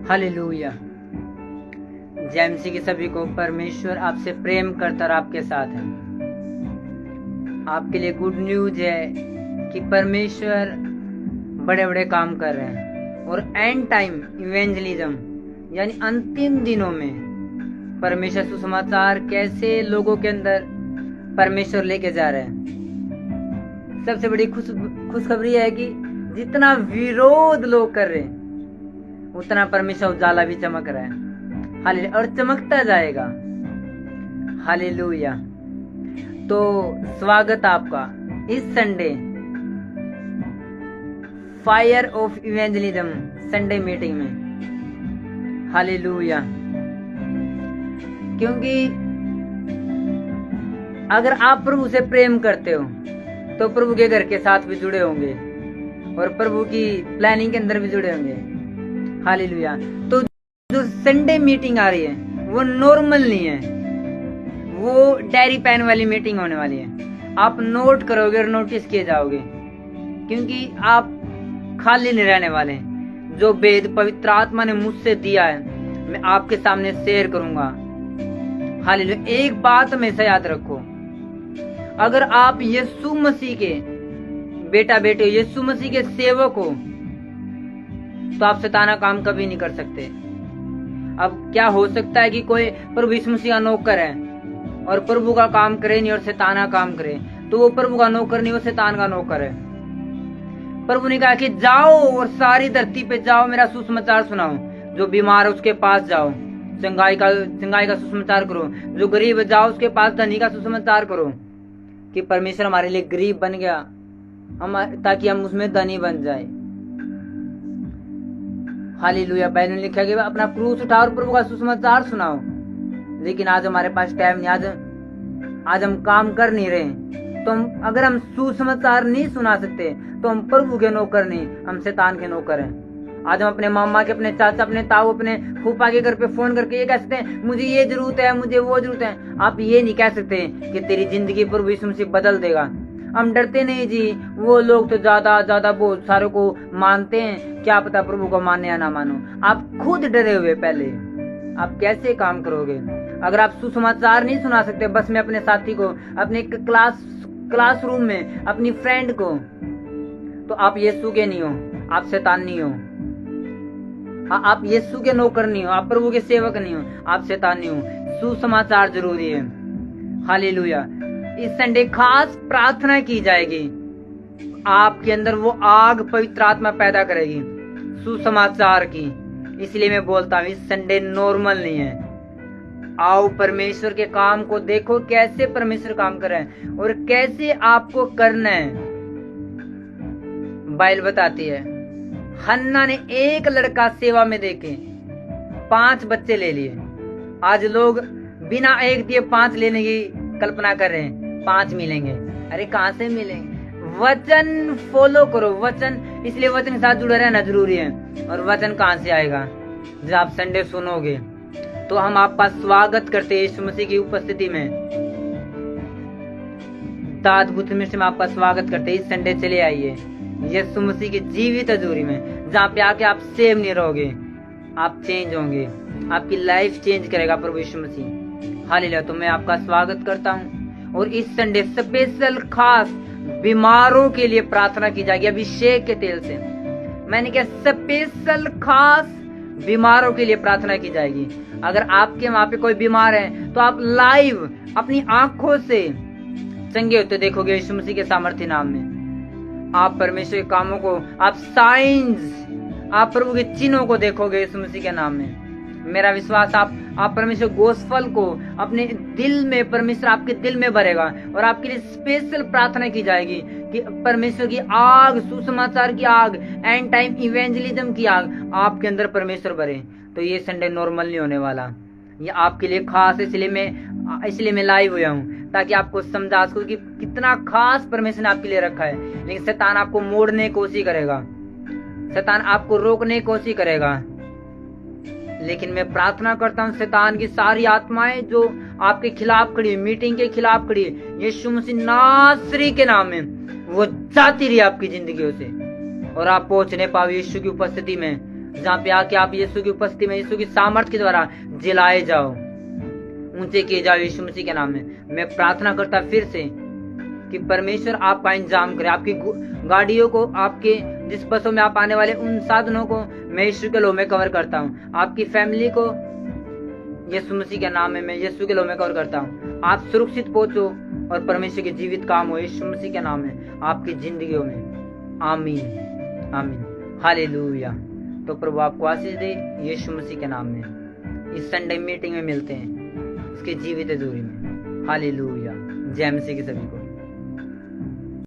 Hallelujah. जय मसीह की सभी को। परमेश्वर आपसे प्रेम करता और आपके साथ है। आपके लिए गुड न्यूज है कि परमेश्वर बड़े बड़े काम कर रहे हैं और एंड टाइम इवेंजलिज्म यानी अंतिम दिनों में परमेश्वर सुसमाचार कैसे लोगों के अंदर परमेश्वर लेके जा रहे हैं। सबसे बड़ी खुशखबरी है कि जितना विरोध लोग कर रहे हैं उतना परमेश्वर उजाला भी चमक रहा है। हालेलुया। और चमकता जाएगा। हालेलुया। तो स्वागत आपका इस Sunday fire of evangelism Sunday meeting में। हालेलुया। क्योंकि अगर आप प्रभु से प्रेम करते हो तो प्रभु के घर के साथ भी जुड़े होंगे और प्रभु की प्लानिंग के अंदर भी जुड़े होंगे। हालेलुया। तो जो संडे मीटिंग आ रही है वो नॉर्मल नहीं है, वो डायरी पेन वाली मीटिंग होने वाली है। आप नोट करोगे और नोटिस किए जाओगे, क्योंकि आप खाली नहीं रहने वाले हैं। जो वेद पवित्र आत्मा ने मुझसे दिया है मैं आपके सामने शेयर करूंगा। हालेलुया। एक बात हमेशा याद रखो, अगर आप यीशु मसीह के बेटा बेटे हो, यीशु मसीह के सेवक हो, तो आप शैताना काम कभी नहीं कर सकते। अब क्या हो सकता है कि कोई प्रभु यीशु मसीह का नौकर है और प्रभु का काम करे नहीं और शैताना काम करे, तो वो प्रभु का नौकर नहीं, वो शैतान का नौकर है। प्रभु ने कहा कि जाओ और सारी धरती पे जाओ, मेरा सुसमाचार सुनाओ। जो बीमार है उसके पास जाओ, चंगाई का सुसमाचार करो। जो गरीब है जाओ उसके पास धनी का सुसमाचार करो। कि परमेश्वर हमारे लिए गरीब बन गया ताकि हम उसमें धनी बन जाए। हालेलुया। बाइबल में लिखा गया अपना क्रूस उठाओ और प्रभु का सुसमाचार सुनाओ। लेकिन आज हमारे पास टाइम नहीं, आज हम काम कर नहीं रहे। तो अगर हम सुसमाचार नहीं सुना सकते तो हम प्रभु के नौकर नहीं, हम शैतान के नौकर हैं। आज हम अपने मामा के, अपने चाचा, अपने ताऊ, अपने फूफा के घर पे फोन करके ये कह सकते हैं मुझे ये जरूरत है, मुझे वो जरूरत है। आप ये नहीं कह सकते कि तेरी जिंदगी प्रभु यीशु मसीह बदल देगा। हम डरते नहीं जी। वो लोग तो ज्यादा बहुत सारों को मानते हैं, क्या पता प्रभु को माने या ना मानो। आप खुद डरे हुए पहले आप कैसे काम करोगे? अगर आप सुसमाचार नहीं सुना सकते बस में अपने साथी को, अपने क्लासरूम में अपनी फ्रेंड को, तो आप यीशु के नहीं हो, आप शैतान नहीं हो। आप यीशु के नौकर नहीं हो, आप प्रभु के सेवक नहीं हो, आप शैतान नहीं हो। सुसमाचार जरूरी है। हालेलुया। इस संडे खास प्रार्थना की जाएगी, आपके अंदर वो आग पवित्र आत्मा पैदा करेगी सुसमाचार की। इसलिए मैं बोलता हूँ इस संडे नॉर्मल नहीं है। आओ परमेश्वर के काम को देखो, कैसे परमेश्वर काम कर रहे हैं और कैसे आपको करना है। बाइबल बताती है हन्ना ने एक लड़का सेवा में देके 5 बच्चे ले लिए। आज लोग बिना एक दिए 5 लेने की कल्पना कर रहे हैं, 5 मिलेंगे। अरे कहां से मिलेंगे? वचन फॉलो करो, वचन, इसलिए वचन के साथ जुड़े रहना जरूरी है। और वचन कहां से आएगा? जब आप संडे सुनोगे तो हम आपका स्वागत करते हैं यीशु मसीह की उपस्थिति में। अद्भुत में से आपका स्वागत करते हैं। इस संडे चले आइए यीशु मसीह की जीवित हजूरी में, जहाँ पे आके आप सेम नहीं रहोगे, आप चेंज होंगे, आपकी लाइफ चेंज करेगा प्रभु यीशु मसीह। हालेलुया। तो मैं आपका स्वागत करता हूँ और इस संडे स्पेशल खास बीमारों के लिए प्रार्थना की जाएगी अभिषेक के तेल से। मैंने क्या स्पेशल खास बीमारों के लिए प्रार्थना की जाएगी। अगर आपके वहां पे कोई बीमार है तो आप लाइव अपनी आंखों से चंगे होते देखोगे यीशु मसीह के सामर्थ्य नाम में। आप परमेश्वर के कामों को, आप साइंस, आप प्रभु के चिन्हों को देखोगे यीशु मसीह के नाम में। मेरा विश्वास आप परमेश्वर गोस्पल को अपने दिल में, परमेश्वर आपके दिल में भरेगा और आपके लिए स्पेशल प्रार्थना की जाएगी कि परमेश्वर की आग, सुसमाचार की आग, एंड टाइम इवेंजलिज्म की आग आपके अंदर परमेश्वर भरे। तो ये संडे नॉर्मल नहीं होने वाला, ये आपके लिए खास। इसलिए मैं लाइव हुआ हूँ ताकि आपको समझा सकूं कि कितना खास परमेश्वर ने आपके लिए रखा है। लेकिन शैतान आपको मोड़ने की कोशिश करेगा, शैतान आपको रोकने की कोशिश करेगा। लेकिन मैं प्रार्थना करता हूँ शैतान की सारी आत्माएं जो आपके खिलाफ खड़ी है, मीटिंग के खिलाफ खड़ी है, यीशु मसीह नासरी के नाम में वो जाती रही आपकी जिंदगियों से और आप पहुंचने पाओ यीशु की उपस्थिति में। जहाँ पे आके आप यीशु की उपस्थिति में, यीशु की सामर्थ्य के द्वारा जिलाए जाओ, ऊंचे किए जाओ यीशु मसीह के नाम में। मैं प्रार्थना करता फिर से कि परमेश्वर आपका इंतजाम करे, आपकी गाड़ियों को, आपके जिस बसों में आप आने वाले उन साधनों को मैं यीशु के लो में कवर करता हूँ। आपकी फैमिली को यीशु मसीह के नाम में मैं यीशु के लो में कवर करता हूँ। आप सुरक्षित पहुंचो और परमेश्वर के जीवित काम हो यीशु मसीह के नाम में आपकी जिंदगियों में। आमीन आमीन हालेलुया। तो प्रभु आपको आशीष दे यीशु मसीह के नाम में। इस संडे मीटिंग में मिलते हैं उसके जीवित दूरी में। हालेलुया। जय मसीह के सभी को।